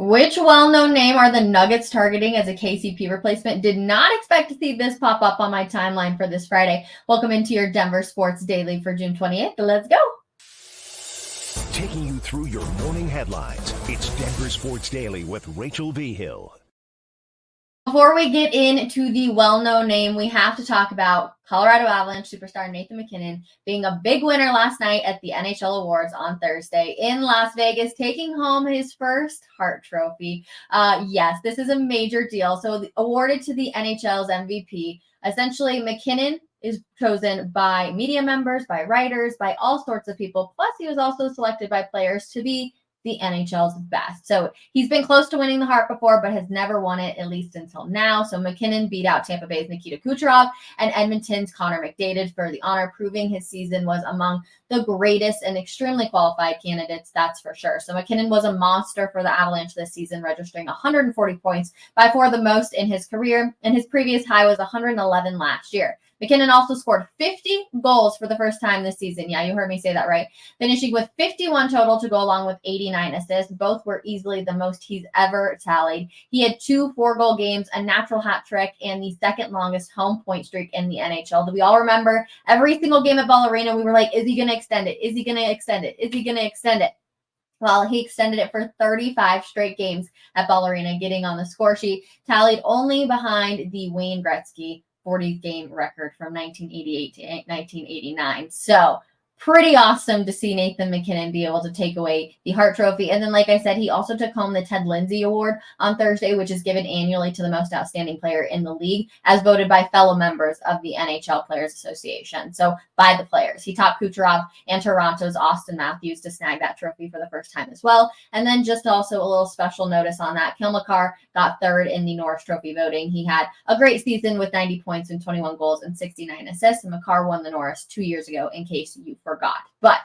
Which well-known name are the Nuggets targeting as a KCP replacement? Did not expect to see this pop up on my timeline for this Friday. Welcome into your Denver Sports Daily for June 28th. Let's go. Taking you through your morning headlines, it's Denver Sports Daily with Rachel V. Hill. Before we get into the well-known name, we have to talk about Colorado Avalanche superstar Nathan MacKinnon being a big winner last night at the NHL Awards on Thursday in Las Vegas, taking home his first Hart Trophy. Yes, this is a major deal. So awarded to the NHL's MVP. Essentially, MacKinnon is chosen by media members, by writers, by all sorts of people. Plus, he was also selected by players to be the NHL's best. So he's been close to winning the Hart before, but has never won it, at least until now. So MacKinnon beat out Tampa Bay's Nikita Kucherov and Edmonton's Connor McDavid for the honor, proving his season was among the greatest and extremely qualified candidates, that's for sure. So MacKinnon was a monster for the Avalanche this season, registering 140 points, by far the most in his career, and his previous high was 111 last year. MacKinnon also scored 50 goals for the first time this season. Yeah, you heard me say that right. Finishing with 51 total to go along with 89 assists. Both were easily the most he's ever tallied. He had 2 4-goal games, a natural hat trick, and the second longest home point streak in the NHL. Do we all remember every single game at Ball Arena? We were like, is he going to extend it? Is he going to extend it? Is he going to extend it? Well, he extended it for 35 straight games at Ball Arena, getting on the score sheet, tallied only behind the Wayne Gretzky 40-game record from 1988 to 1989. So pretty awesome to see Nathan MacKinnon be able to take away the Hart Trophy. And then, like I said, he also took home the Ted Lindsay Award on Thursday, which is given annually to the most outstanding player in the league, as voted by fellow members of the NHL Players Association. So by the players. He topped Kucherov and Toronto's Austin Matthews to snag that trophy for the first time as well. And then just also a little special notice on that, Cale Makar got third in the Norris Trophy voting. He had a great season with 90 points and 21 goals and 69 assists. And Makar won the Norris 2 years ago, in case you forgot. But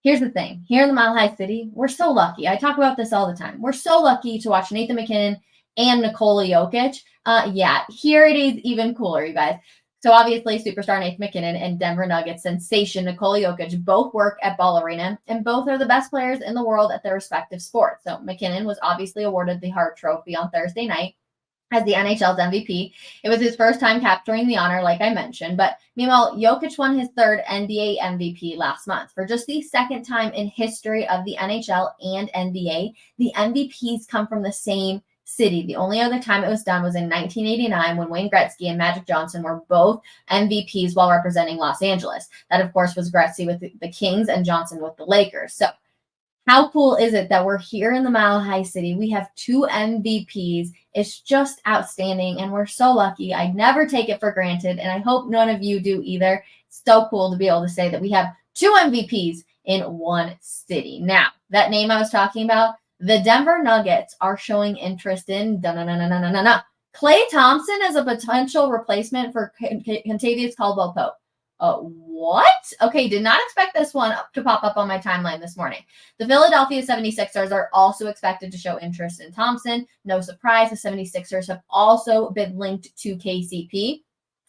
here's the thing. Here in the Mile High City, we're so lucky. I talk about this all the time. We're so lucky to watch Nathan MacKinnon and Nikola Jokic. Here it is even cooler, you guys. So obviously, superstar Nathan MacKinnon and Denver Nuggets sensation Nikola Jokic both work at Ball Arena, and both are the best players in the world at their respective sports. So MacKinnon was obviously awarded the Hart Trophy on Thursday night as the NHL's MVP. It was his first time capturing the honor, like I mentioned. But meanwhile, Jokic won his third NBA MVP last month. For just the second time in history of the NHL and NBA, the MVPs come from the same city. The only other time it was done was in 1989 when Wayne Gretzky and Magic Johnson were both MVPs while representing Los Angeles. That, of course, was Gretzky with the Kings and Johnson with the Lakers. So how cool is it that we're here in the Mile High City? We have 2 MVPs. It's just outstanding, and we're so lucky. I never take it for granted, and I hope none of you do either. It's so cool to be able to say that we have 2 MVPs in one city. Now, that name I was talking about, the Denver Nuggets are showing interest in Klay Thompson as a potential replacement for Kentavious Caldwell-Pope. What? Okay, did not expect this one to pop up on my timeline this morning. The Philadelphia 76ers are also expected to show interest in Thompson. No surprise, the 76ers have also been linked to KCP.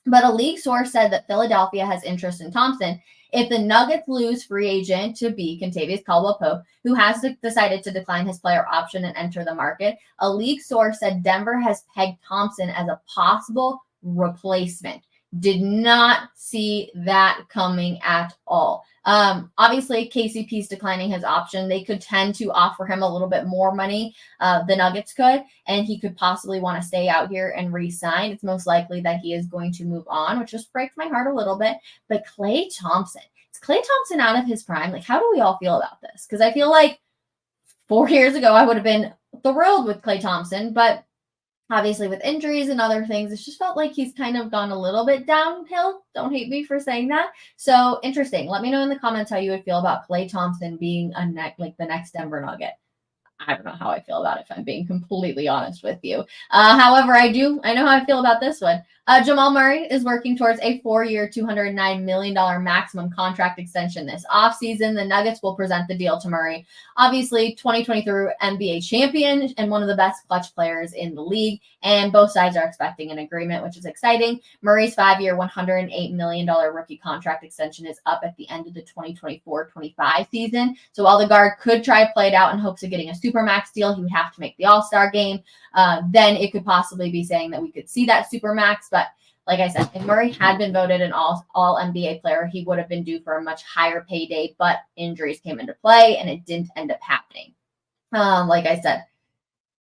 But a league source said that Philadelphia has interest in Thompson if the Nuggets lose free agent to be Kentavious Caldwell-Pope, who has decided to decline his player option and enter the market. A league source said Denver has pegged Thompson as a possible replacement. Did not see that coming at all. Obviously, KCP's declining his option. They could tend to offer him a little bit more money, the Nuggets could, and he could possibly want to stay out here and re-sign. It's most likely that he is going to move on, which just breaks my heart a little bit. But Klay Thompson, is Klay Thompson out of his prime? Like, how do we all feel about this? Because I feel like 4 years ago, I would have been thrilled with Klay Thompson, but obviously with injuries and other things, it's just felt like he's kind of gone a little bit downhill. Don't hate me for saying that. So interesting. Let me know in the comments how you would feel about Klay Thompson being the next Denver Nugget. I don't know how I feel about it, if I'm being completely honest with you. However, I know how I feel about this one. Jamal Murray is working towards a 4-year, $209 million maximum contract extension this offseason. The Nuggets will present the deal to Murray. Obviously, 2023 NBA champion and one of the best clutch players in the league, and both sides are expecting an agreement, which is exciting. Murray's 5-year, $108 million rookie contract extension is up at the end of the 2024-25 season. So while the guard could try to play it out in hopes of getting a supermax deal, he would have to make the All-Star game. Then it could possibly be saying that we could see that supermax. But like I said, if Murray had been voted an all NBA player, he would have been due for a much higher payday, but injuries came into play and it didn't end up happening. Like I said,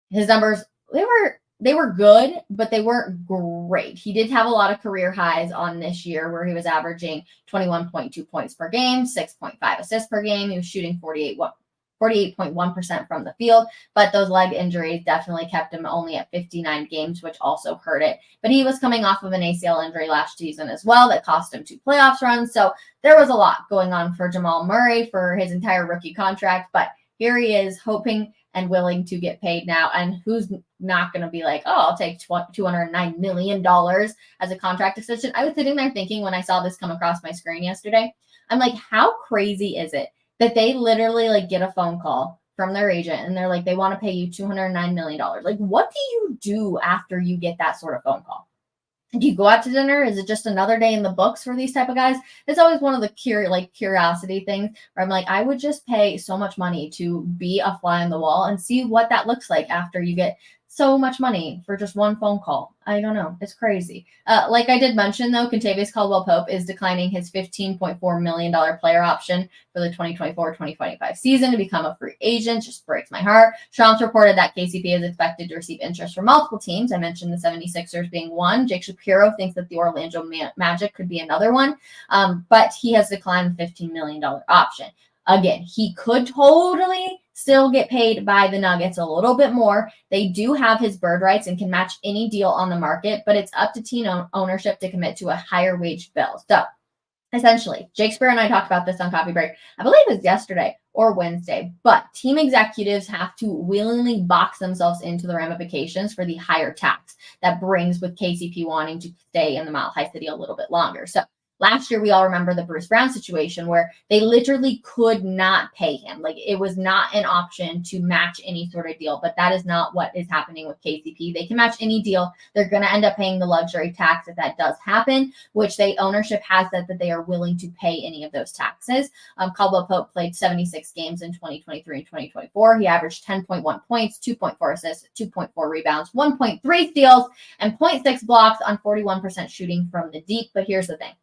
his numbers, they were good, but they weren't great. He did have a lot of career highs on this year where he was averaging 21.2 points per game, 6.5 assists per game. He was shooting 48.1% from the field, but those leg injuries definitely kept him only at 59 games, which also hurt it. But he was coming off of an ACL injury last season as well that cost him 2 playoffs runs. So there was a lot going on for Jamal Murray for his entire rookie contract, but here he is hoping and willing to get paid now. And who's not going to be like, oh, I'll take $209 million as a contract extension? I was sitting there thinking when I saw this come across my screen yesterday, I'm like, how crazy is it that they literally like get a phone call from their agent and they're like, they want to pay you $209 million. Like, what do you do after you get that sort of phone call? Do you go out to dinner? Is it just another day in the books for these type of guys? It's always one of the curiosity things where I'm like, I would just pay so much money to be a fly on the wall and see what that looks like after you get so much money for just one phone call. I don't know. It's crazy. Like I did mention, though, Kentavious Caldwell-Pope is declining his $15.4 million player option for the 2024-2025 season to become a free agent. Just breaks my heart. Shams reported that KCP is expected to receive interest from multiple teams. I mentioned the 76ers being one. Jake Shapiro thinks that the Orlando Magic could be another one, but he has declined the $15 million option. Again, he could totally still get paid by the Nuggets a little bit more. They do have his bird rights and can match any deal on the market, but it's up to team ownership to commit to a higher wage bill. So essentially, Jake Spear and I talked about this on Coffee Break. I believe it was yesterday or Wednesday, but team executives have to willingly box themselves into the ramifications for the higher tax that brings with KCP wanting to stay in the Mile High City a little bit longer. So last year, we all remember the Bruce Brown situation where they literally could not pay him. Like, it was not an option to match any sort of deal, but that is not what is happening with KCP. They can match any deal. They're going to end up paying the luxury tax if that does happen, which ownership has said that they are willing to pay any of those taxes. Caldwell Pope played 76 games in 2023 and 2024. He averaged 10.1 points, 2.4 assists, 2.4 rebounds, 1.3 steals, and 0.6 blocks on 41% shooting from the deep. But here's the thing.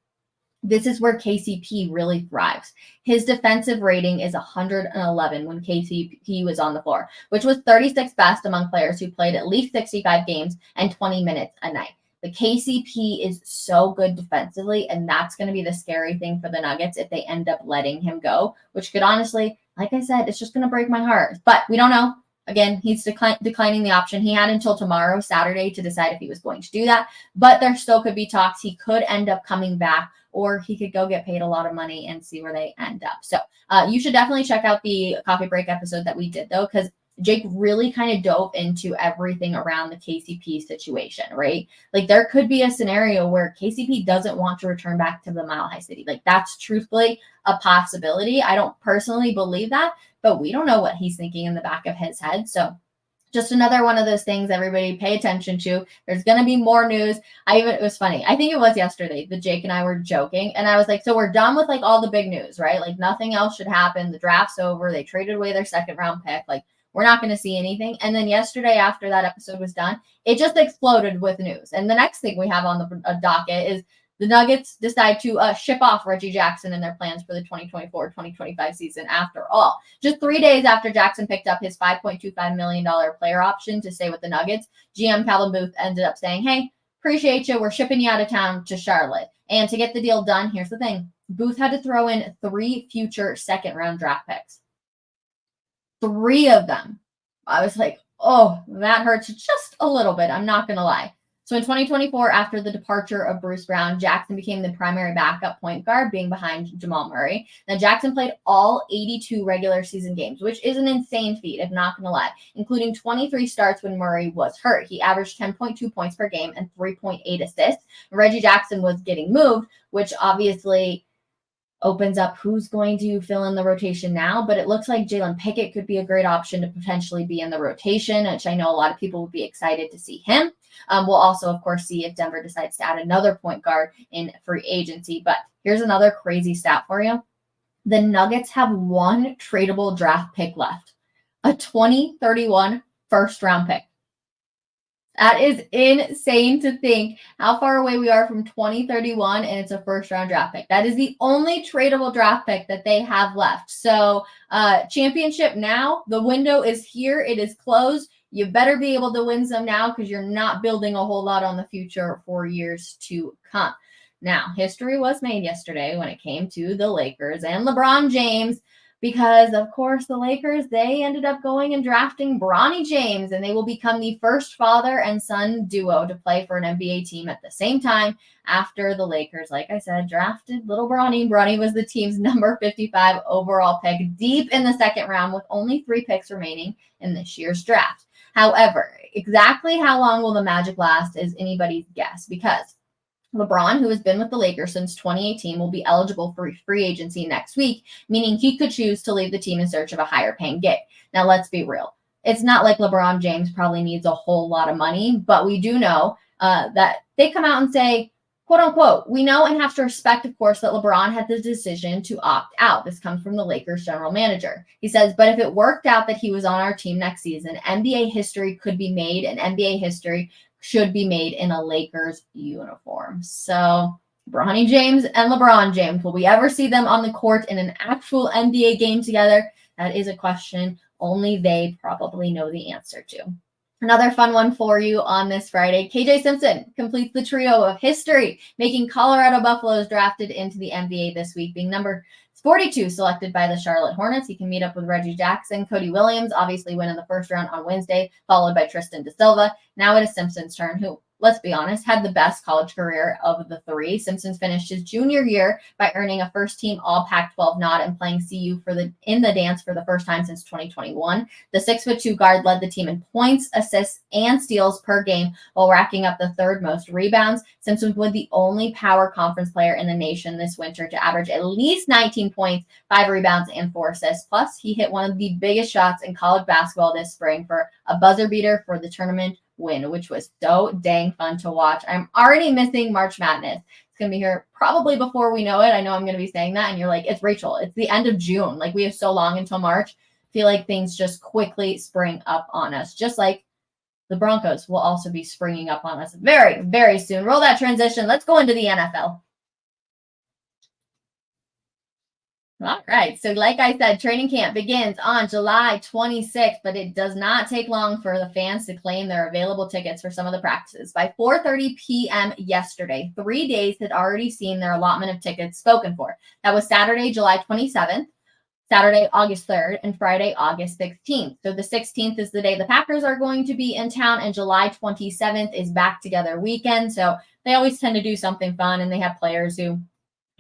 This is where KCP really thrives. His defensive rating is 111 when KCP was on the floor, which was 36th best among players who played at least 65 games and 20 minutes a night. The KCP is so good defensively, and that's going to be the scary thing for the Nuggets if they end up letting him go, which could honestly, like I said, it's just going to break my heart. But we don't know. Again, he's declining the option. He had until tomorrow, Saturday, to decide if he was going to do that. But there still could be talks. He could end up coming back, or he could go get paid a lot of money and see where they end up. So you should definitely check out the Coffee Break episode that we did, though, because Jake really kind of dove into everything around the KCP situation, right? Like, there could be a scenario where KCP doesn't want to return back to the Mile High City. Like, that's truthfully a possibility. I don't personally believe that, but we don't know what he's thinking in the back of his head. So just another one of those things everybody pay attention to. There's going to be more news. It was funny. I think it was yesterday that Jake and I were joking. And I was like, so we're done with like all the big news, right? Like, nothing else should happen. The draft's over. They traded away their second round pick. Like, we're not going to see anything. And then yesterday, after that episode was done, it just exploded with news. And the next thing we have on the docket is the Nuggets decide to ship off Reggie Jackson in their plans for the 2024-2025 season after all. Just 3 days after Jackson picked up his $5.25 million player option to stay with the Nuggets, GM Calvin Booth ended up saying, hey, appreciate you. We're shipping you out of town to Charlotte. And to get the deal done, here's the thing. Booth had to throw in 3 future second-round draft picks. 3 of them. I was like, oh, that hurts just a little bit. I'm not going to lie. So in 2024, after the departure of Bruce Brown, Jackson became the primary backup point guard, being behind Jamal Murray. Now, Jackson played all 82 regular season games, which is an insane feat, if not going to lie, including 23 starts when Murray was hurt. He averaged 10.2 points per game and 3.8 assists. Reggie Jackson was getting moved, which obviously opens up who's going to fill in the rotation now, but it looks like Jalen Pickett could be a great option to potentially be in the rotation, which I know a lot of people would be excited to see him. We'll also, of course, see if Denver decides to add another point guard in free agency. But here's another crazy stat for you. The Nuggets have one tradable draft pick left, a 2031 first-round pick. That is insane to think how far away we are from 2031, and it's a first-round draft pick. That is the only tradable draft pick that they have left. So championship now, the window is here. It is closed. You better be able to win some now because you're not building a whole lot on the future for years to come. Now, history was made yesterday when it came to the Lakers and LeBron James, because, of course, the Lakers, they ended up going and drafting Bronny James, and they will become the first father and son duo to play for an NBA team at the same time after the Lakers, like I said, drafted little Bronny. Bronny was the team's number 55 overall pick deep in the second round with only 3 picks remaining in this year's draft. However, exactly how long will the magic last is anybody's guess, because LeBron, who has been with the Lakers since 2018, will be eligible for free agency next week, meaning he could choose to leave the team in search of a higher paying gig. Now, let's be real. It's not like LeBron James probably needs a whole lot of money, but we do know that they come out and say, quote unquote, we know and have to respect, of course, that LeBron had the decision to opt out. This comes from the Lakers general manager. He says, but if it worked out that he was on our team next season, NBA history could be made, and NBA history should be made in a Lakers uniform. So Bronny James and LeBron James, will we ever see them on the court in an actual NBA game together? That is a question only they probably know the answer to. Another fun one for you on this Friday. KJ Simpson completes the trio of history, making Colorado Buffaloes drafted into the NBA this week, being number 42 selected by the Charlotte Hornets. He can meet up with Reggie Jackson. Cody Williams obviously went in the first round on Wednesday, followed by Tristan Da Silva. Now it is Simpson's turn, who, let's be honest, had the best college career of the three. Simpson finished his junior year by earning a first-team All-Pac-12 nod and playing CU in the dance for the first time since 2021. The 6'2" guard led the team in points, assists, and steals per game while racking up the third most rebounds. Simpson was the only power conference player in the nation this winter to average at least 19 points, 5 rebounds, and 4 assists. Plus, he hit one of the biggest shots in college basketball this spring for a buzzer beater for the tournament win, which was so dang fun to watch. I'm already missing March Madness. It's going to be here probably before we know it. I know I'm going to be saying that, and you're like, it's Rachel. It's the end of June. Like, we have so long until March. I feel like things just quickly spring up on us, just like the Broncos will also be springing up on us very, very soon. Roll that transition. Let's go into the NFL. All right. So like I said, training camp begins on July 26th, but it does not take long for the fans to claim their available tickets for some of the practices. By 4:30 p.m. yesterday, 3 days had already seen their allotment of tickets spoken for. That was Saturday, July 27th, Saturday, August 3rd, and Friday, August 16th. So the 16th is the day the Packers are going to be in town, and July 27th is back together weekend. So they always tend to do something fun, and they have players who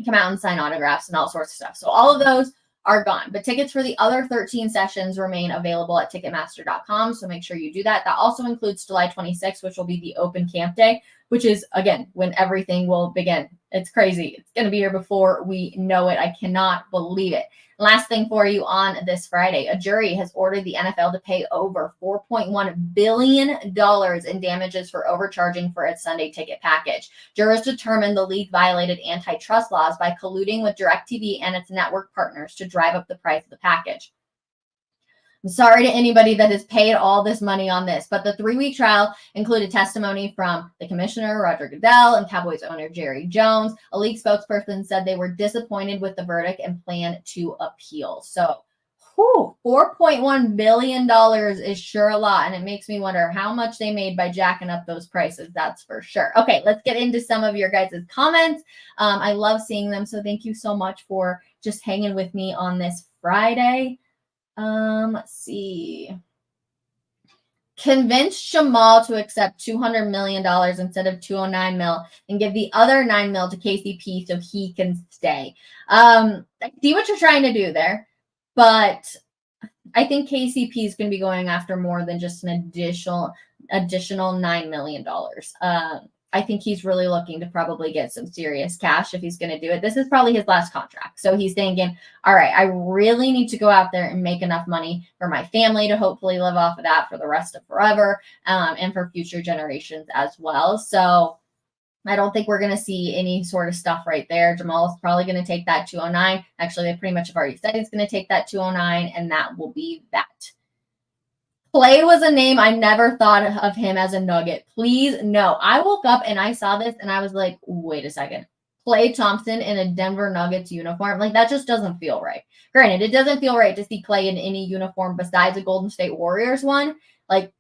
come out and sign autographs and all sorts of stuff. So all of those are gone. But tickets for the other 13 sessions remain available at Ticketmaster.com. So make sure you do that. That also includes July 26th, which will be the open camp day, which is, again, when everything will begin. It's crazy. It's going to be here before we know it. I cannot believe it. Last thing for you on this Friday, a jury has ordered the NFL to pay over $4.1 billion in damages for overcharging for its Sunday ticket package. Jurors determined the league violated antitrust laws by colluding with DirecTV and its network partners to drive up the price of the package. I'm sorry to anybody that has paid all this money on this, but the 3-week trial included testimony from the commissioner, Roger Goodell, and Cowboys owner Jerry Jones. A league spokesperson said they were disappointed with the verdict and plan to appeal. So, $4.1 billion is sure a lot, and it makes me wonder how much they made by jacking up those prices. That's for sure. Okay, let's get into some of your guys' comments. I love seeing them, so thank you so much for just hanging with me on this Friday. Let's see. convince Jamal to accept $200 million instead of $209 million and give the other $9 million to KCP so he can stay. I see what you're trying to do there, but I think KCP is going to be going after more than just an additional $9 million. I think he's really looking to probably get some serious cash if he's going to do it. This is probably his last contract. So he's thinking, all right, I really need to go out there and make enough money for my family to hopefully live off of that for the rest of forever, and for future generations as well. So I don't think we're going to see any sort of stuff right there. Jamal is probably going to take that 209. Actually, they pretty much have already said he's going to take that 209, and that will be that. Klay was a name I never thought of him as a Nugget. Please, no. I woke up and I saw this and I was like, wait a second. Klay Thompson in a Denver Nuggets uniform. Like, that just doesn't feel right. Granted, it doesn't feel right to see Klay in any uniform besides a Golden State Warriors one. Like,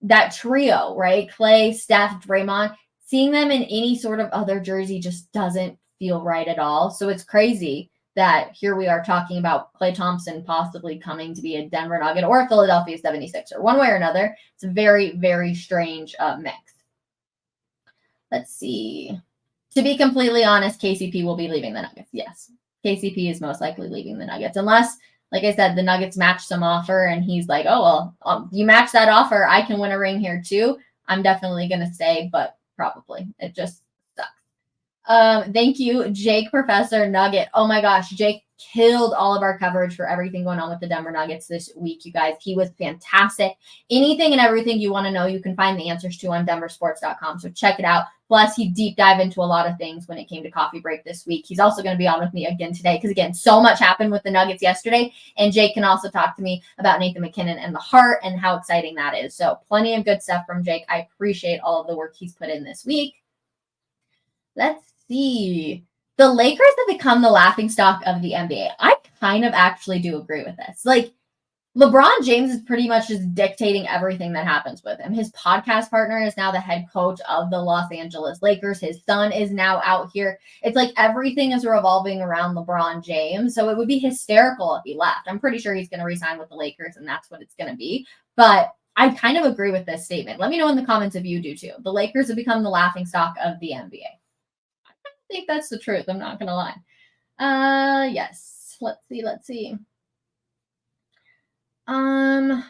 that trio, right? Klay, Steph, Draymond. Seeing them in any sort of other jersey just doesn't feel right at all. So it's crazy that here we are talking about Klay Thompson possibly coming to be a Denver Nugget or a Philadelphia 76er. One way or another, it's a very, very strange mix. Let's see. To be completely honest, KCP will be leaving the Nuggets. Yes, KCP is most likely leaving the Nuggets. Unless, like I said, the Nuggets match some offer and he's like, oh, well, you match that offer, I can win a ring here too. I'm definitely going to stay, but probably. It just thank you, Jake Professor Nugget. Oh my gosh, Jake killed all of our coverage for everything going on with the Denver Nuggets this week, you guys. He was fantastic. Anything and everything you want to know, you can find the answers to on denversports.com. So check it out. Plus, he deep dive into a lot of things when it came to coffee break this week. He's also going to be on with me again today because, again, so much happened with the Nuggets yesterday. And Jake can also talk to me about Nathan MacKinnon and the heart and how exciting that is. So plenty of good stuff from Jake. I appreciate all of the work he's put in this week. Let's see. The Lakers have become the laughingstock of the NBA. I kind of actually do agree with this. Like, LeBron James is pretty much just dictating everything that happens with him. His podcast partner is now the head coach of the Los Angeles Lakers. His son is now out here. It's like everything is revolving around LeBron James. So it would be hysterical if he left. I'm pretty sure he's going to resign with the Lakers, and that's what it's going to be. But I kind of agree with this statement. Let me know in the comments if you do too. The Lakers have become the laughingstock of the NBA. I think that's the truth. I'm not going to lie. Yes. Let's see. LOL,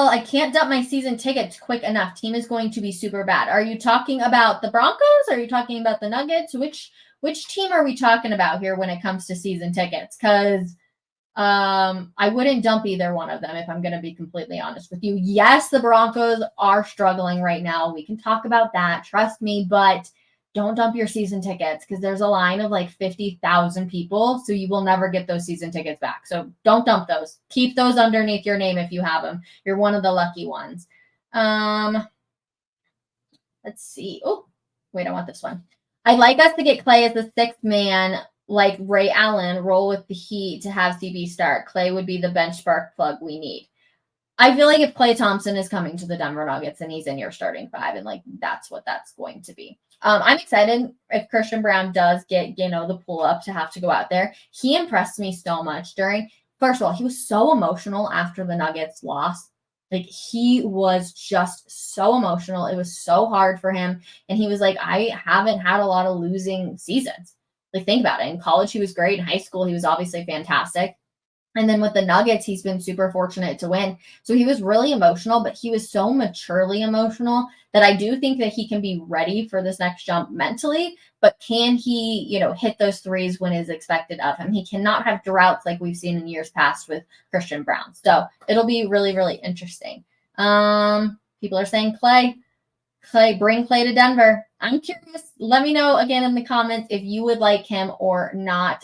I can't dump my season tickets quick enough. Team is going to be super bad. Are you talking about the Broncos? Are you talking about the Nuggets? Which team are we talking about here when it comes to season tickets? Because I wouldn't dump either one of them if I'm going to be completely honest with you. Yes, the Broncos are struggling right now. We can talk about that. Trust me, but don't dump your season tickets because there's a line of like 50,000 people. So you will never get those season tickets back. So don't dump those. Keep those underneath your name if you have them. You're one of the lucky ones. Let's see. Oh, wait, I want this one. I'd like us to get Klay as the sixth man like Ray Allen, roll with the Heat to have CB start. Klay would be the bench spark plug we need. I feel like if Klay Thompson is coming to the Denver Nuggets and he's in your starting five, and like that's what that's going to be. I'm excited if Christian Braun does get, the pull up to have to go out there. He impressed me so much first of all, he was so emotional after the Nuggets lost. Like, he was just so emotional. It was so hard for him. And he was like, I haven't had a lot of losing seasons. Like, think about it. In college, he was great. In high school, he was obviously fantastic. And then with the Nuggets, he's been super fortunate to win. So he was really emotional, but he was so maturely emotional that I do think that he can be ready for this next jump mentally. But can he, hit those threes when is expected of him? He cannot have droughts like we've seen in years past with Christian Braun. So it'll be really, really interesting. People are saying Klay, bring Klay to Denver. I'm curious. Let me know again in the comments if you would like him or not.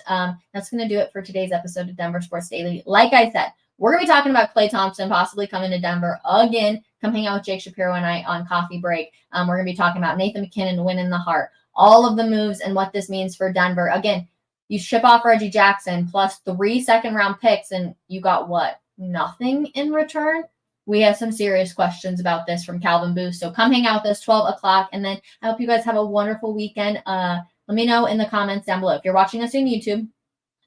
That's going to do it for today's episode of Denver Sports Daily. Like I said, we're going to be talking about Klay Thompson possibly coming to Denver again. Come hang out with Jake Shapiro and I on coffee break. We're going to be talking about Nathan MacKinnon winning the heart, all of the moves and what this means for Denver. Again, you ship off Reggie Jackson plus 3 second-round picks, and you got what? Nothing in return? We have some serious questions about this from Calvin Booth. So come hang out with us 12 o'clock. And then I hope you guys have a wonderful weekend. Let me know in the comments down below. If you're watching us on YouTube,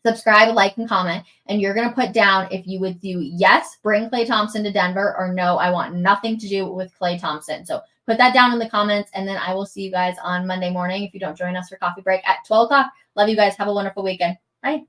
subscribe, like, and comment. And you're going to put down if you would do yes, bring Klay Thompson to Denver, or no, I want nothing to do with Klay Thompson. So put that down in the comments, and then I will see you guys on Monday morning if you don't join us for coffee break at 12 o'clock. Love you guys. Have a wonderful weekend. Bye.